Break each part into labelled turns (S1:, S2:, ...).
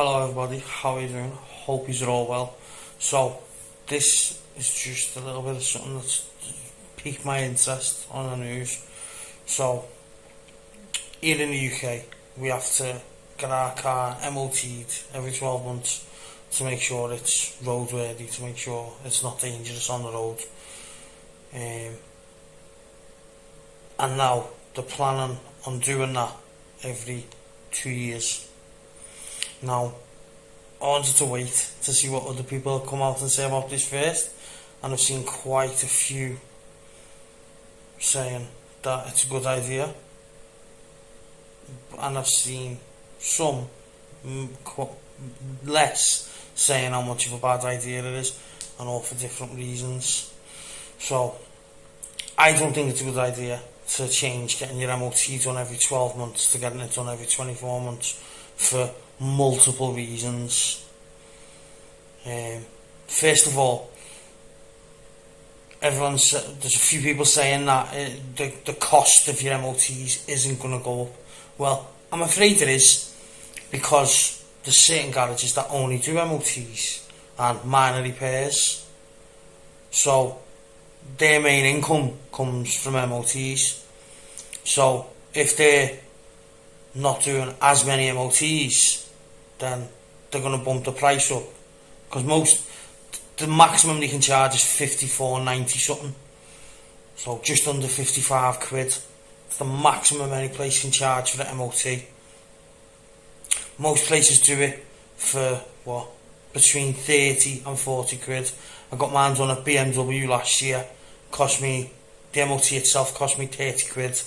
S1: Hello everybody, how are you doing? Hope you're all well. So, this is just a little bit of something that's piqued my interest on the news. So, here in the UK, we have to get our car MOT'd every 12 months to make sure it's roadworthy, to make sure it's not dangerous on the road. And now, they're planning on doing that every 2 years. Now, I wanted to wait to see what other people come out and say about this first, and I've seen quite a few saying that it's a good idea, and I've seen some less saying how much of a bad idea it is, and all for different reasons. So, I don't think it's a good idea to change getting your MOT done every 12 months to getting it done every 24 months for multiple reasons. First of all, there's a few people saying that the cost of your MOTs isn't going to go up. Well, I'm afraid it is, because there's certain garages that only do MOTs and minor repairs, so their main income comes from MOTs. So if they're not doing as many MOTs, then they're going to bump the price up, because the maximum they can charge is 54.90 something, so just under 55 quid. It's the maximum any place can charge for the MOT. Most places do it for between 30 and 40 quid. I got mine done at BMW last year. The MOT itself cost me 30 quid,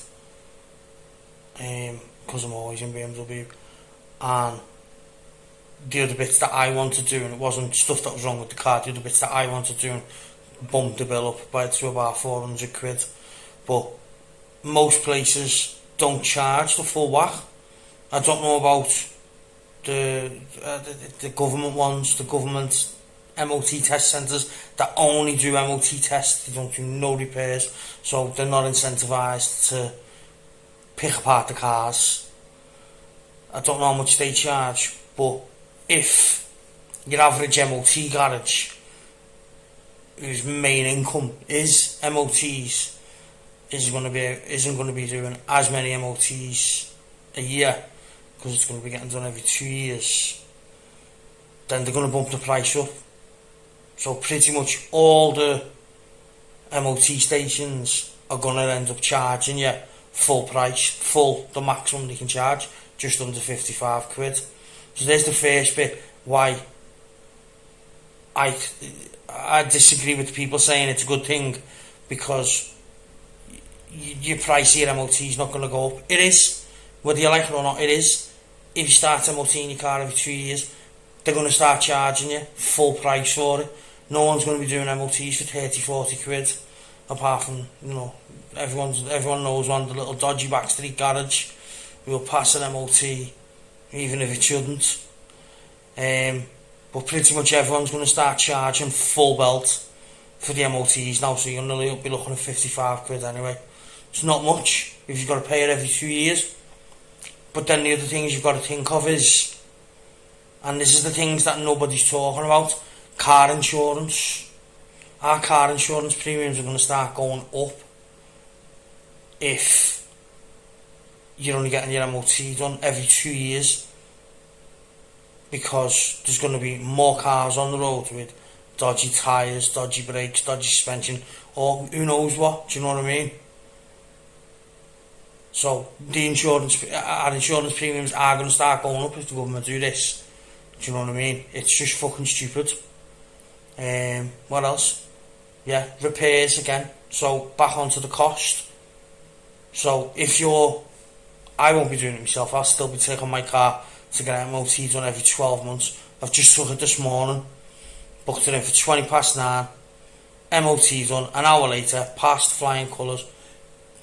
S1: because I'm always in BMW. And the other bits that I wanted to do, and it wasn't stuff that was wrong with the car, the other bits that I wanted to do bumped the bill up to about 400 quid. But most places don't charge the full whack. I don't know about the government ones, the government MOT test centres that only do MOT tests. They don't do no repairs, so they're not incentivised to pick apart the cars. I don't know how much they charge, but if your average MOT garage, whose main income is MOTs, isn't going to be doing as many MOTs a year, because it's going to be getting done every 2 years, then they're going to bump the price up. So pretty much all the MOT stations are going to end up charging you full price, the maximum they can charge, just under 55 quid. So there's the first bit why I disagree with the people saying it's a good thing, because your price of your MOT is not going to go up. It is, whether you like it or not, it is. If you start MOTing your car every 2 years, they're going to start charging you full price for it. No one's going to be doing MOTs for 30-40 quid, apart from, everyone knows one, the little dodgy backstreet garage who will pass an MOT even if it shouldn't. But pretty much everyone's going to start charging full belt for the MOTs now, so you're going to be looking at 55 quid anyway. It's not much if you've got to pay it every 2 years. But then the other things you've got to think of is, and this is the things that nobody's talking about, car insurance. Our car insurance premiums are going to start going up if you're only getting your MOT done every 2 years, because there's going to be more cars on the road with dodgy tyres, dodgy brakes, dodgy suspension, or who knows what, do you know what I mean? So our insurance premiums are going to start going up if the government do this. Do you know what I mean? It's just fucking stupid. What else? Yeah, repairs again. So back onto the cost. So I won't be doing it myself. I'll still be taking my car to get MOT done every 12 months. I've just took it this morning, booked it in for 9:20, MOT done. An hour later, passed flying colours.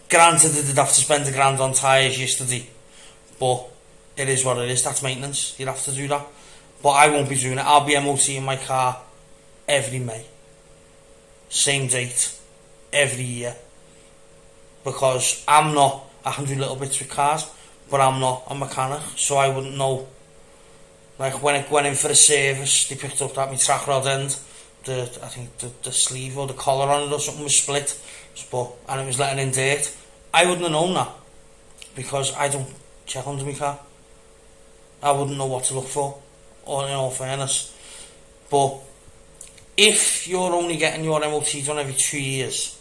S1: Granted, I did have to spend £1,000 on tyres yesterday, but it is what it is. That's maintenance. You'd have to do that. But I won't be doing it. I'll be MOTing my car every May. Same date. Every year. Because I can do little bits with cars, but I'm not a mechanic, so I wouldn't know Like when it went in for a service, they picked up that my track rod end, I think the sleeve or the collar on it or something was split, and it was letting in dirt. I wouldn't have known that because I don't check under my car. I wouldn't know what to look for, or in all fairness. But if you're only getting your MOT done every 2 years,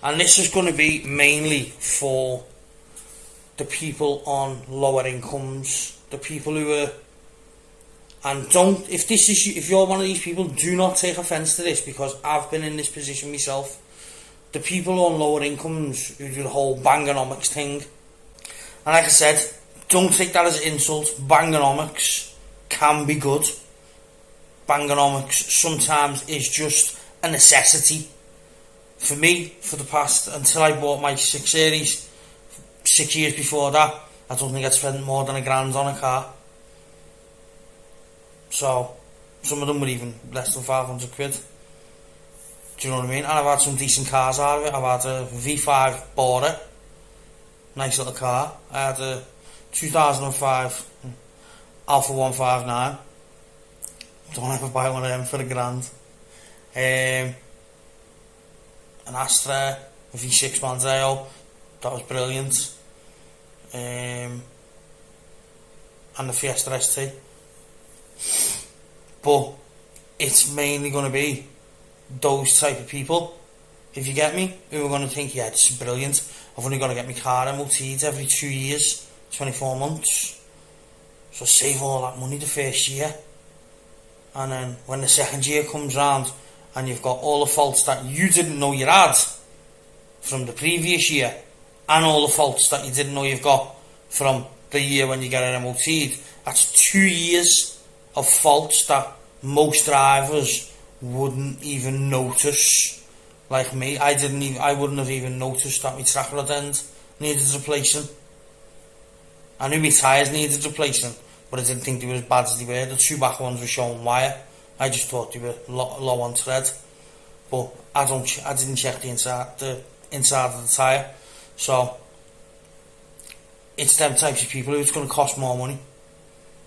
S1: and this is going to be mainly for the people on lower incomes, the people who are, and don't, if you're one of these people, do not take offence to this, because I've been in this position myself. The people on lower incomes who do the whole bangonomics thing, and like I said, don't take that as an insult. Bangonomics can be good. Bangonomics sometimes is just a necessity. For me, for the past, until I bought my 6 Series, 6 years before that, I don't think I'd spent more than £1,000 on a car. So, some of them were even less than 500 quid. Do you know what I mean? And I've had some decent cars out of it. I've had a V5 Bora, nice little car. I had a 2005 Alpha 159. Don't ever buy one of them for £1,000. An Astra, a V6 Mondeo, that was brilliant. And the Fiesta ST. But it's mainly going to be those type of people, if you get me, who are going to think, yeah, this is brilliant. I've only got to get my car MOT'd every 2 years, 24 months. So save all that money the first year. And then when the second year comes round, and you've got all the faults that you didn't know you had from the previous year, and all the faults that you didn't know you've got from the year when you get an MOT'd, that's 2 years of faults that most drivers wouldn't even notice. Like me, I wouldn't have even noticed that my track rod end needed replacing. I knew my tyres needed replacing, but I didn't think they were as bad as they were. The 2 back ones were showing wire. I just thought they were low on tread, but I didn't check the inside of the tyre. So it's them types of people who it's going to cost more money,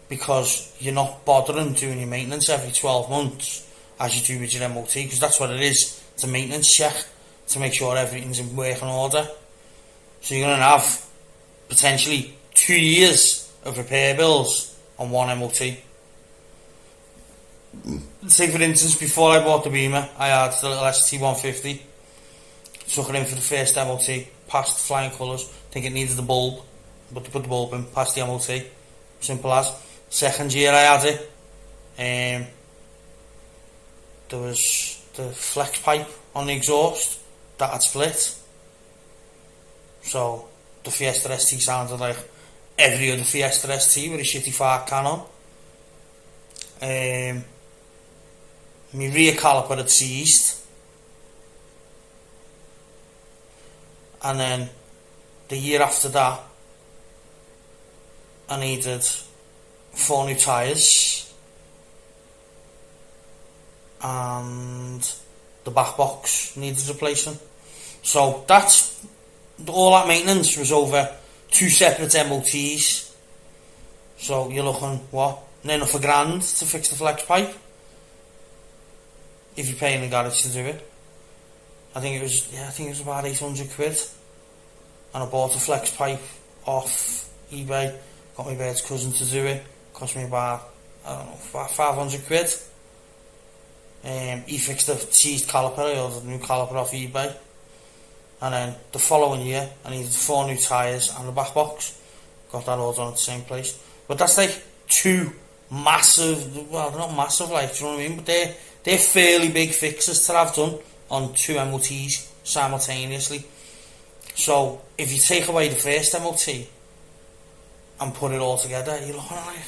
S1: because you're not bothering doing your maintenance every 12 months as you do with your MOT, because that's what it is. It's a maintenance check to make sure everything's in working order. So you're going to have potentially 2 years of repair bills on one MOT. Say for instance, before I bought the Beamer, I had the little ST150, took it in for the first MOT, passed flying colours, think it needed the bulb, but to put the bulb in, passed the MOT, simple as. Second year I had it, there was the flex pipe on the exhaust that had split, so the Fiesta ST sounded like every other Fiesta ST with a shitty fart can on. My rear caliper had seized, and then the year after that I needed 4 new tyres, and the back box needed replacing. So that's all. That maintenance was over 2 separate MOTs. So you're looking, what, near enough £1,000 to fix the flex pipe, if you're paying the garage to do it. I think it was about 800 quid. And I bought a flex pipe off eBay, got my bird's cousin to do it, cost me about, I don't know, about 500 quid. He fixed the seized caliper. I ordered a new caliper off eBay. And then the following year I needed 4 new tyres and the back box. Got that all done at the same place. But that's like 2 massive, well, they're not massive, like, do you know what I mean? But they're fairly big fixes to have done on 2 MOTs simultaneously. So if you take away the first MOT and put it all together, you're looking at like,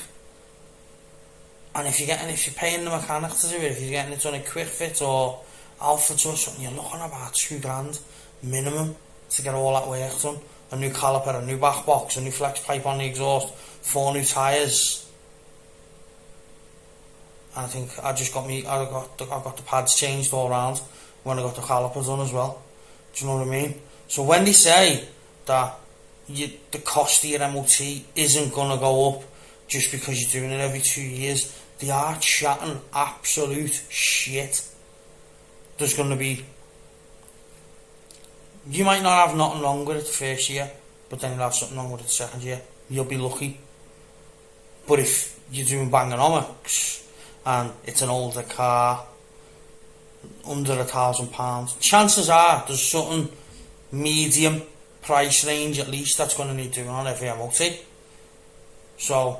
S1: and if you're paying the mechanic to do it, if you're getting it done a quick fit or Alpha or something, you're looking at about £2,000 minimum to get all that work done. A new caliper, a new back box, a new flex pipe on the exhaust, 4 new tyres. And I think I got the pads changed all round when I got the calipers on as well. Do you know what I mean? So when they say that the cost of your MOT isn't going to go up just because you're doing it every 2 years. They are chatting absolute shit. There's going to be... You might not have nothing wrong with it the first year, but then you'll have something wrong with it the second year. You'll be lucky. But if you're doing Bangonomics and it's an older car, under £1,000, chances are there's something medium price range at least that's going to need doing on every MOT. So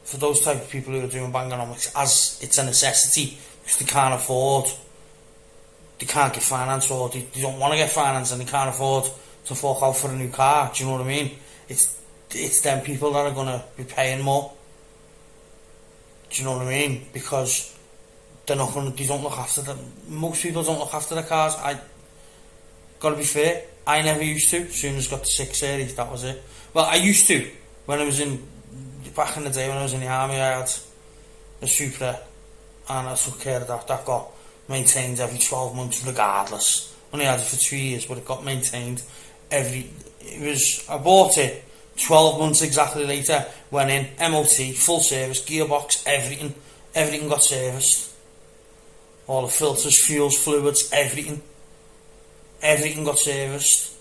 S1: for those type of people who are doing Bangonomics, as it's a necessity because they can't afford, they can't get finance, or they don't want to get finance and they can't afford to fork out for a new car, do you know what I mean? It's them people that are going to be paying more, do you know what I mean? Because they don't look after them. Most people don't look after their cars. Gotta be fair, I never used to. As soon as I got the 6 Series, that was it. Well, I used to when I was back in the day when I was in the army. I had a Supra and I took care of that. That got maintained every 12 months regardless. Only had it for 2 years, but it got maintained I bought it 12 months exactly later, went in, MOT, full service, gearbox, everything got serviced. All the filters, fuels, fluids, everything got serviced.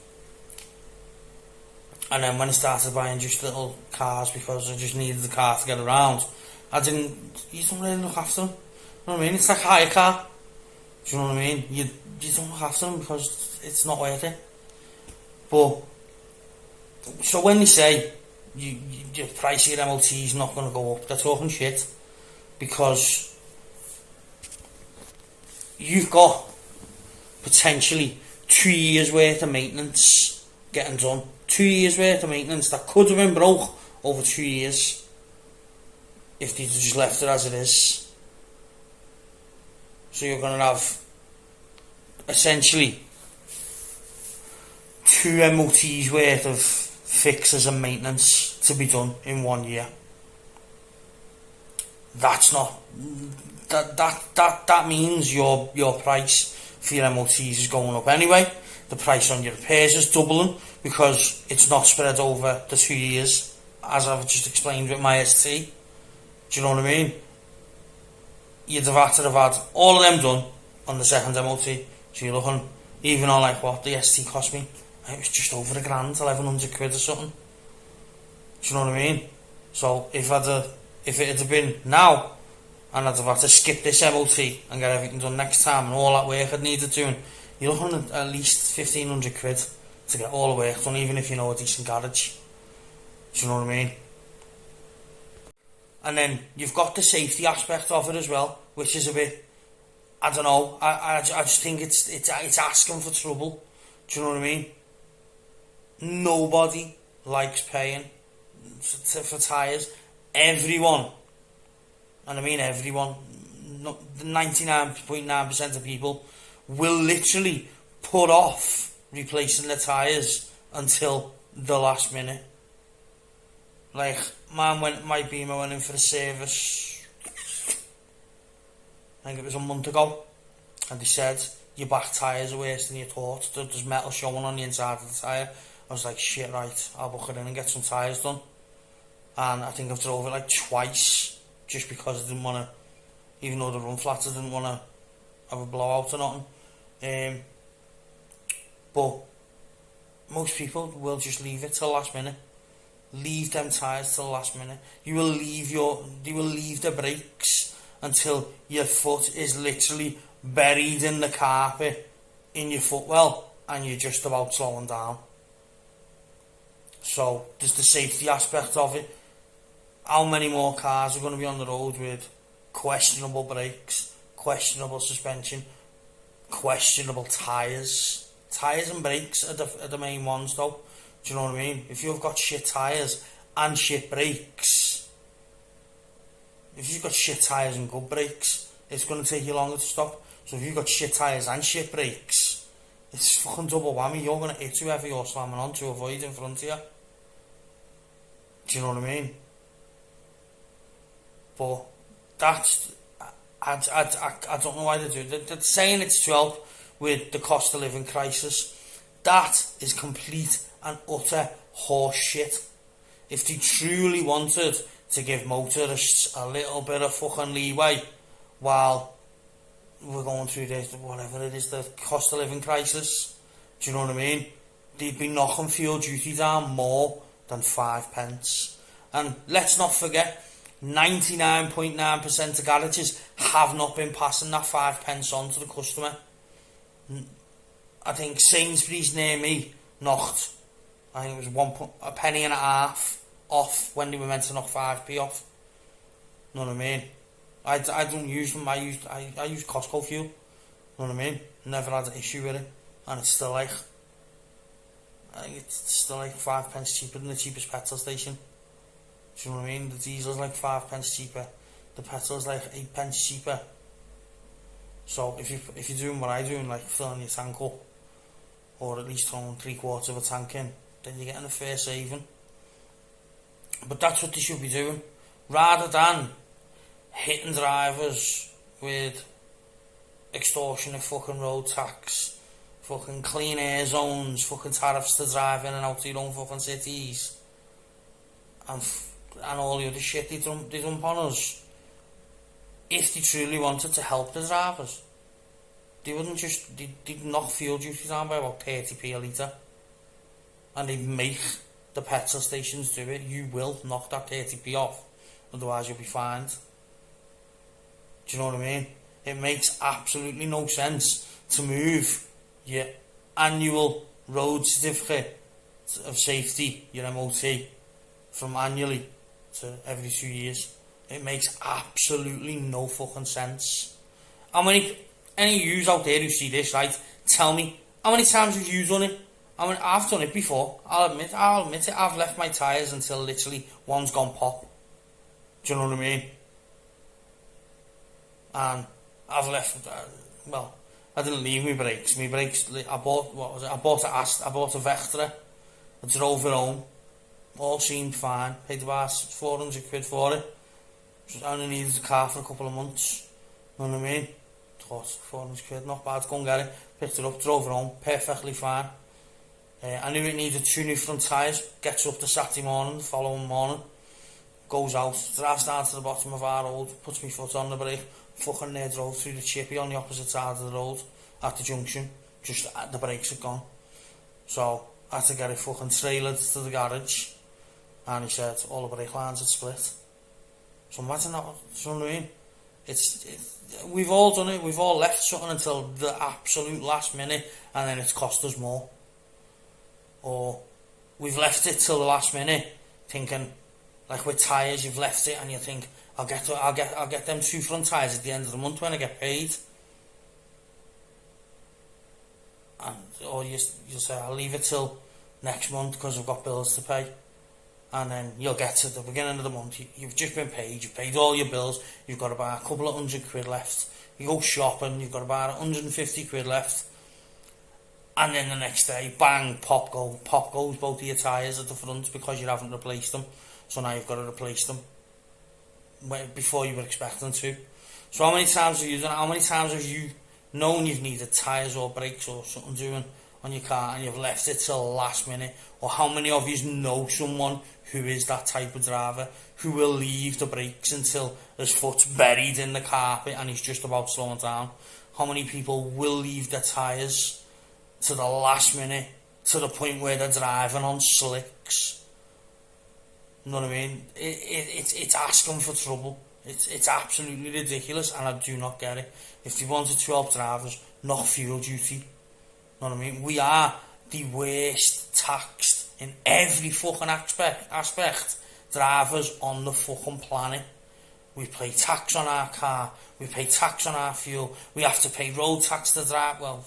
S1: And then when I started buying just little cars because I just needed the car to get around, you don't really look after them. You know what I mean? It's like a hire car. Do you know what I mean? You don't look after them because it's not worth it. But, so when they say the price of your MOT is not going to go up, they're talking shit. Because you've got potentially 2 years worth of maintenance getting done. 2 years worth of maintenance that could have been broke over 2 years if they just left it as it is. So you're going to have essentially 2 MOTs worth of fixes and maintenance to be done in 1 year. That's not... That means your price for your MOTs is going up anyway. The price on your repairs is doubling because it's not spread over the 2 years, as I've just explained with my ST. Do you know what I mean? You'd have had to have had all of them done on the second MOT. So you're looking, even on like what the ST cost me, it was just over £1,000, 1,100 quid or something. Do you know what I mean? So if it had been now, and I'd have had to skip this MOT and get everything done next time, and all that work I'd needed doing, you're looking at least 1,500 quid to get all the work done, even if you know a decent garage. Do you know what I mean? And then you've got the safety aspect of it as well, which is a bit, I don't know, I just think it's asking for trouble. Do you know what I mean? Nobody likes paying for tyres. Everyone, and I mean everyone, 99.9% of people will literally put off replacing their tyres until the last minute. Like, my Beamer went in for a service, I think it was a month ago, and they said, your back tyres are worse than you thought, there's metal showing on the inside of the tyre. I was like, shit, right, I'll book it in and get some tyres done. And I think I've drove it like twice, just because I didn't want to, even though the run flats, I didn't want to have a blowout or nothing. But most people will just leave it till the last minute. Leave them tyres till the last minute. You will leave the brakes until your foot is literally buried in the carpet in your footwell and you're just about slowing down. So there's the safety aspect of it. How many more cars are going to be on the road with questionable brakes, questionable suspension, questionable tyres? Tyres and brakes are the main ones though. Do you know what I mean? If you've got shit tyres and shit brakes, if you've got shit tyres and good brakes, it's going to take you longer to stop. So if you've got shit tyres and shit brakes, it's fucking double whammy. You're going to hit whoever you're slamming on to avoid in front of you. Do you know what I mean? But that's, I don't know why they do it. They're saying it's to help with the cost of living crisis. That is complete and utter horse shit. If they truly wanted to give motorists a little bit of fucking leeway while we're going through this, whatever it is, the cost of living crisis. Do you know what I mean? They'd be knocking fuel duty down more than 5 pence. And let's not forget, 99.9% of garages have not been passing that 5 pence on to the customer. I think Sainsbury's near me knocked, I think it was a penny and a half off when they were meant to knock 5p off. You know what I mean? I don't use them. I use Costco fuel. You know what I mean? Never had an issue with it, and it's still like, I think it's still like 5 pence cheaper than the cheapest petrol station. Do you know what I mean? The diesel's like 5 pence cheaper. The petrol's like 8 pence cheaper. So if you're doing what I'm doing, like filling your tank up, or at least throwing 3/4 of a tank in, then you're getting a fair saving. But that's what they should be doing, rather than hitting drivers with extortionate fucking road tax, fucking clean air zones, fucking tariffs to drive in and out of your own fucking cities, and all the other shit they dump on us. If they truly wanted to help the drivers, they wouldn't just, they'd knock fuel duty down by about 30p a litre, and they'd make the petrol stations do it. You will knock that 30p off, otherwise you'll be fined. Do you know what I mean? It makes absolutely no sense to move your annual road certificate of safety, your MOT, from annually to every 2 years. It makes absolutely no fucking sense. How many, any of yous out there who see this, right, tell me, how many times have you done it? I mean, I've done it before, I'll admit it, I've left my tyres until literally one's gone pop. Do you know what I mean? And I've left, well, I didn't leave my brakes. I bought, what was it? I bought a Vectra. I drove it home. All seemed fine. Paid about 400 quid for it. Just only needed the car for a couple of months. You know what I mean? Thought 400 quid, not bad. Go and get it. Picked it up, drove it home. Perfectly fine. I knew it needed 2 new front tyres. Gets up the Saturday morning, the following morning. Goes out, drives down to the bottom of our road, puts my foot on the brake. Fucking near drove through the chippy on the opposite side of the road at the junction. Just the brakes had gone. So I had to get it fucking trailered to the garage. And he said all the brake lines had split. So imagine that, you know what I mean? We've all done it, we've all left something until the absolute last minute and then it's cost us more. Or we've left it till the last minute thinking, like with tyres, you've left it and you think, I'll get them 2 front tyres at the end of the month when I get paid. And or you say, I'll leave it till next month because I've got bills to pay. And then you'll get to the beginning of the month, you've just been paid, you've paid all your bills, you've got about a couple of 100 quid left. You go shopping, you've got about 150 quid left. And then the next day, bang, pop goes both of your tyres at the front because you haven't replaced them. So now you've got to replace them before you were expecting to. So how many times have you done it? How many times have you known you've needed tyres or brakes or something doing on your car and you've left it till the last minute? Or how many of you know someone who is that type of driver who will leave the brakes until his foot's buried in the carpet and he's just about slowing down? How many people will leave their tyres to the last minute to the point where they're driving on slicks? You know what I mean? It's asking for trouble. It's absolutely ridiculous, and I do not get it. If they wanted to help drivers, not fuel duty. You know what I mean? We are the worst taxed in every fucking aspect. Drivers on the fucking planet. We pay tax on our car. We pay tax on our fuel. We have to pay road tax to drive. Well,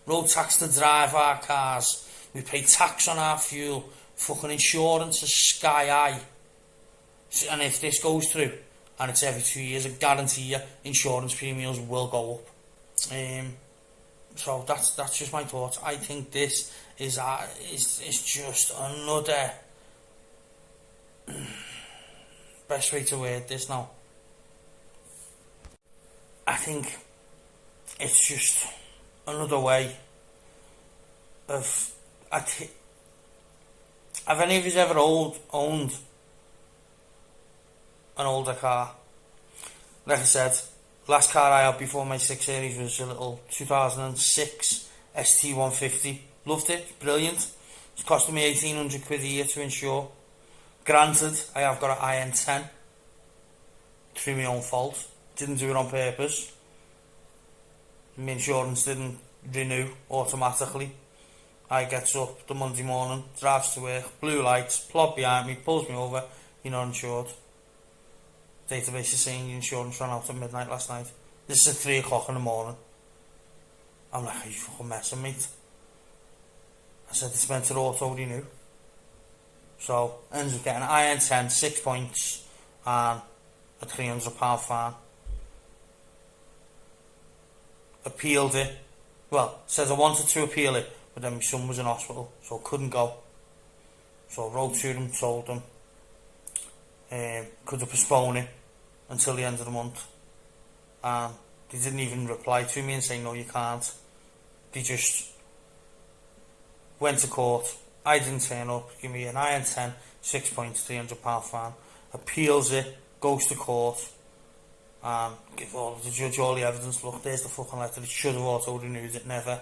S1: road tax to drive our cars. We pay tax on our fuel. Fucking insurance is sky high. And if this goes through, and it's every 2 years, I guarantee you, insurance premiums will go up. So that's just my thoughts. I think this is just another best way to word this now. I think it's just another way of. Have any of you ever owned an older car. Like I said, last car I had before my 6 Series was a little 2006 ST150. Loved it, brilliant. It's costing me 1800 quid a year to insure. Granted, I have got an IN10 through my own fault. Didn't do it on purpose. My insurance didn't renew automatically. I gets up the Monday morning, drives to work, blue lights, plod behind me, pulls me over, you're not insured. Database is saying your insurance ran out at midnight last night. This is at 3 o'clock in the morning. I'm like, are you fucking messing, mate? I said, it's meant to auto renew. So, ends up getting an IN10, 6 points, and a £300 fine. Appealed it. Well, says I wanted to appeal it, but then my son was in hospital, so I couldn't go. So I wrote to them, told them, could I postpone it until the end of the month? And they didn't even reply to me and say, no, you can't. They just went to court. I didn't turn up, give me an IN10, 6 points, £300 fine. Appeals it, goes to court, and give all the judge all the evidence. Look, there's the fucking letter. It should have auto renewed it, never.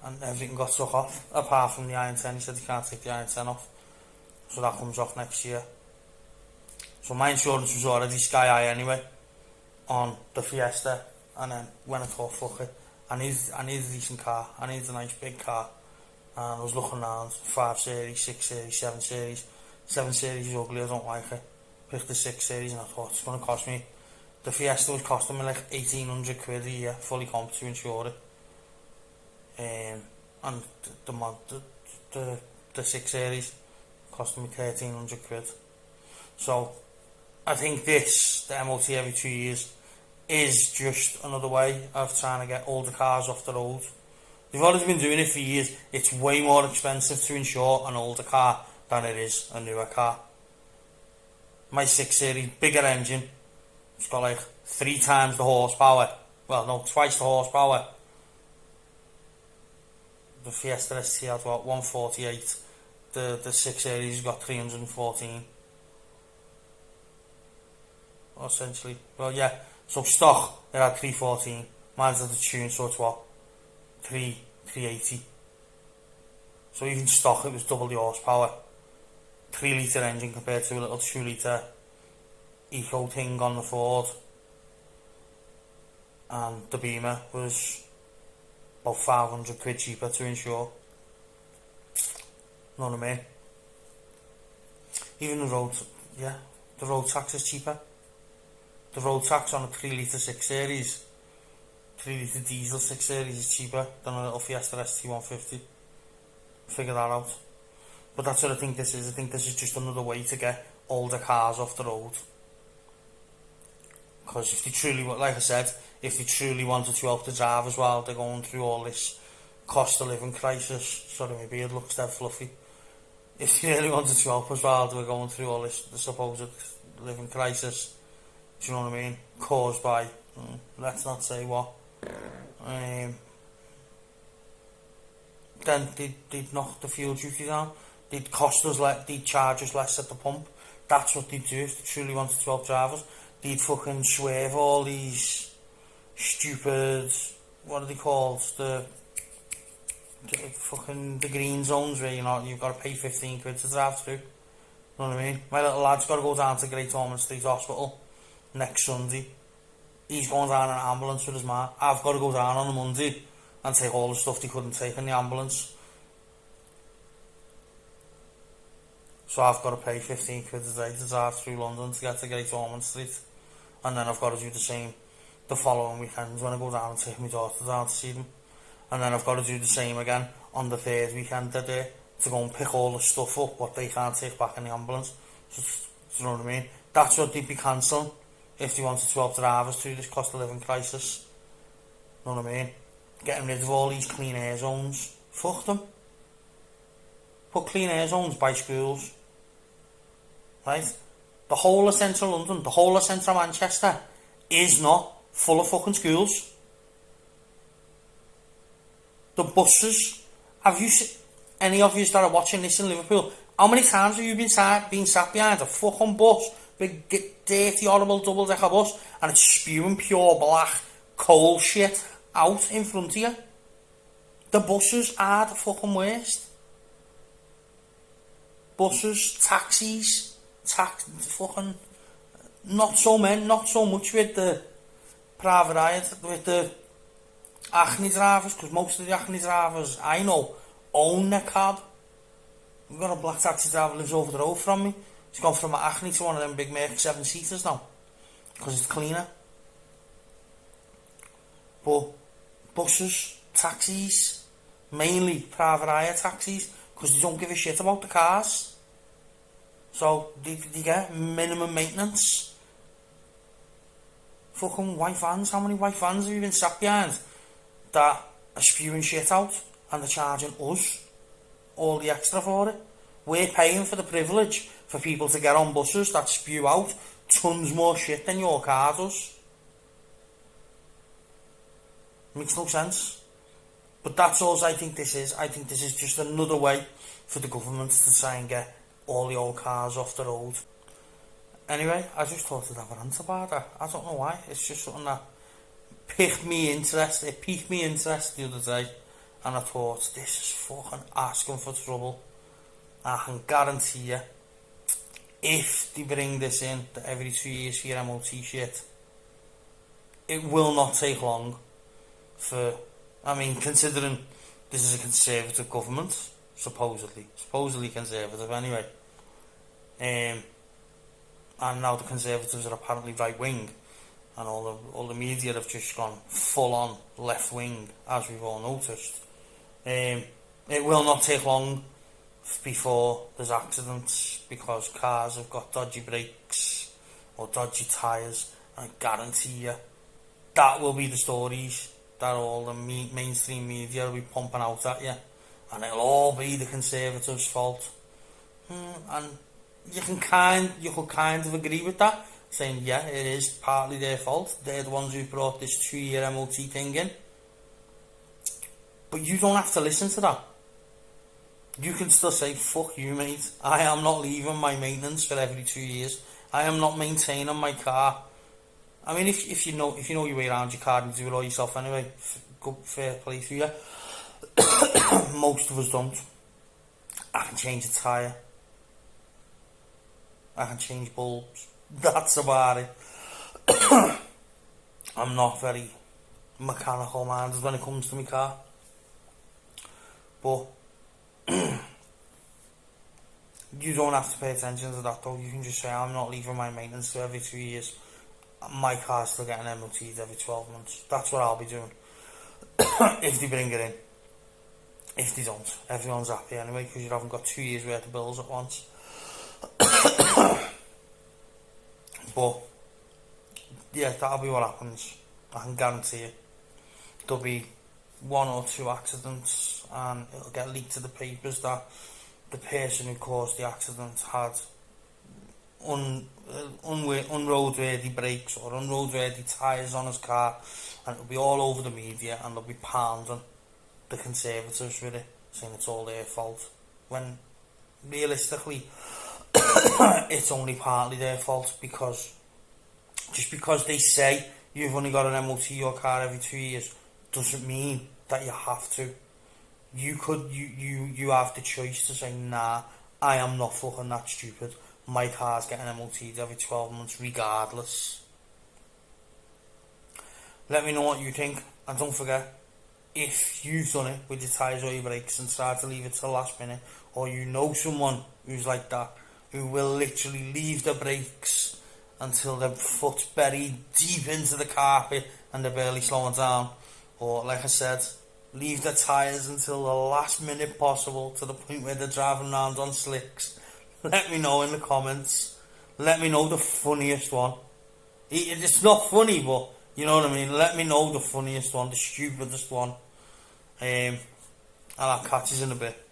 S1: And everything got took off, apart from the IN10. He said he can't take the IN10 off, so that comes off next year. So my insurance was already sky high anyway on the Fiesta, and then when I thought, fuck it, I need a decent car, I need a nice big car. And I was looking around, 5 Series, 6 Series, 7 Series. 7 Series is ugly, I don't like it. Picked the 6 Series and I thought it's going to cost me, the Fiesta was costing me like 1800 quid a year, fully comp to insure it. And the 6 Series costing me 1300 quid. So I think this, the MOT every 2 years, is just another way of trying to get older cars off the road. They've already been doing it for years. It's way more expensive to insure an older car than it is a newer car. My 6 Series, bigger engine, it's got like 3 times the horsepower. Well, no, twice the horsepower. The Fiesta ST had what, 148. The 6 Series has got 314. Essentially, well, yeah. So stock, it had 314. Mine's at the tune, so it's what, 380. So even stock, it was double the horsepower. 3 litre engine compared to a little 2 litre eco thing on the Ford. And the Beamer was about 500 quid cheaper to insure. Know what I mean? Even the road, yeah, the road tax is cheaper. The road tax on a 3 litre 6 Series, 3 litre diesel 6 Series is cheaper than a little Fiesta ST150. Figure that out. But that's what I think this is. I think this is just another way to get older cars off the road. Because if they truly, like I said, if they truly wanted to help the drivers while they're going through all this cost of living crisis, sorry my beard looks dead fluffy. If they really wanted to help us while they were going through all this the supposed living crisis, do you know what I mean? Caused by, let's not say what. Then they'd knock the fuel duty down. They'd cost us they'd charge us less at the pump. That's what they'd do if they truly wanted to help drivers. They'd fucking swerve all these stupid, what are they called? The green zones where you've got to pay 15 quid to drive through. You know what I mean? My little lad's got to go down to Great Ormond Street Hospital next Sunday. He's going down in an ambulance with his man. I've got to go down on a Monday and take all the stuff they couldn't take in the ambulance. So I've got to pay 15 quid a day to drive through London to get to Great Ormond Street. And then I've got to do the same the following weekend when I go down and take my daughter down to see them. And then I've got to do the same again on the 3rd weekend they're there to go and pick all the stuff up what they can't take back in the ambulance. So, do you know what I mean? That's what they'd be cancelling if they wanted to help drivers through this cost of living crisis. You know what I mean? Getting rid of all these clean air zones. Fuck them. Put clean air zones by schools. Right? The whole of central London, the whole of central Manchester is not full of fucking schools. The buses, have you seen, any of you that are watching this in Liverpool, how many times have you been sat behind a fucking bus big dirty horrible double decker bus and it's spewing pure black coal shit out in front of you. The buses are the fucking worst. Buses, taxis, fucking not so much with the private hire, with the Acne drivers, because most of the Acne drivers I know own their cab. We've got a black taxi driver lives over the road from me. He's gone from an Acne to one of them big Merc 7-seaters now, because it's cleaner. But buses, taxis, mainly private hire taxis, because they don't give a shit about the cars. So they get minimum maintenance. Fucking white vans, how many white vans have you been sat behind that are spewing shit out and they're charging us all the extra for it? We're paying for the privilege for people to get on buses that spew out tons more shit than your car does. Makes no sense. But that's all I think this is. I think this is just another way for the government to try and get all the old cars off the road. Anyway, I just thought I'd have a rant about that. I don't know why. It's just something that piqued me interest. It piqued me interest the other day, and I thought, this is fucking asking for trouble. I can guarantee you, if they bring this in, that every 2 years for your MOT shit, it will not take long for, I mean, considering this is a Conservative government, supposedly Conservative anyway, and now the Conservatives are apparently right wing, and all the media have just gone full on left wing, as we've all noticed. It will not take long before there's accidents, because cars have got dodgy brakes or dodgy tyres. I guarantee you that will be the stories that all the mainstream media will be pumping out at you, and it'll all be the Conservatives' fault. And you could kind of agree with that, saying yeah, it is partly their fault. They're the ones who brought this 2-year MOT thing in. But you don't have to listen to that. You can still say, fuck you, mate. I am not leaving my maintenance for every 2 years. I am not maintaining my car. I mean, if you know your way around your car and you do it all yourself anyway, good, fair play to you. Most of us don't. I can change a tyre. I can change bulbs. That's about it. I'm not very mechanical minded when it comes to my car. But you don't have to pay attention to that though. You can just say, I'm not leaving my maintenance to every 2 years. My car's still getting MOT'd every 12 months. That's what I'll be doing. If they bring it in. If they don't, everyone's happy anyway, because you haven't got 2 years worth of bills at once. But yeah, that'll be what happens. I can guarantee you. There'll be 1 or 2 accidents, and it'll get leaked to the papers that the person who caused the accident had unroadworthy brakes or unroadworthy tyres on his car, and it'll be all over the media, and they'll be pounding the Conservatives with it, saying it's all their fault, when realistically it's only partly their fault, because just because they say you've only got an MOT your car every 2 years doesn't mean that you have to. You have the choice to say, nah, I am not fucking that stupid. My car's getting MOT'd every 12 months regardless. Let me know what you think, and don't forget, if you've done it with your tyres or your brakes and tried to leave it to the last minute, or you know someone who's like that, who will literally leave the brakes until their foot's buried deep into the carpet and they're barely slowing down, or like I said, leave the tyres until the last minute possible to the point where they're driving around on slicks, let me know in the comments. Let me know the funniest one. It's not funny, but you know what I mean. Let me know the funniest one, the stupidest one. And I'll catch you in a bit.